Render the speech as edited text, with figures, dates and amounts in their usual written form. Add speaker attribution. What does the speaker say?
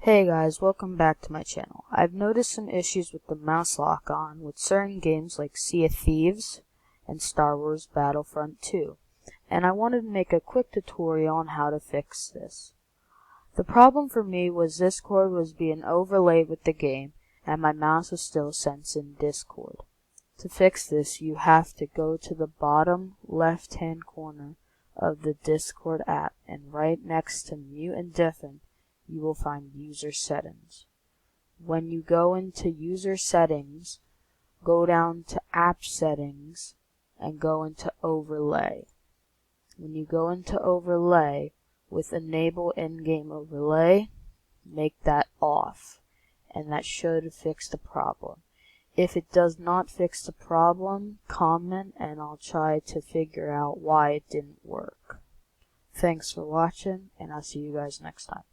Speaker 1: Hey guys, welcome back to my channel. I've noticed some issues with the mouse lock-on with certain games like Sea of Thieves and Star Wars Battlefront 2, and I wanted to make a quick tutorial on how to fix this. The problem for me was this cord was being overlaid with the game and my mouse was still sensing Discord. To fix this, you have to go to the bottom left-hand corner of the Discord app, and right next to mute and deafen you will find user settings. When you go into user settings, go down to app settings and go into overlay. When you go into overlay with enable in-game overlay, make that off, and that should fix the problem. If it does not fix the problem, comment and I'll try to figure out why it didn't work. Thanks for watching, and I'll see you guys next time.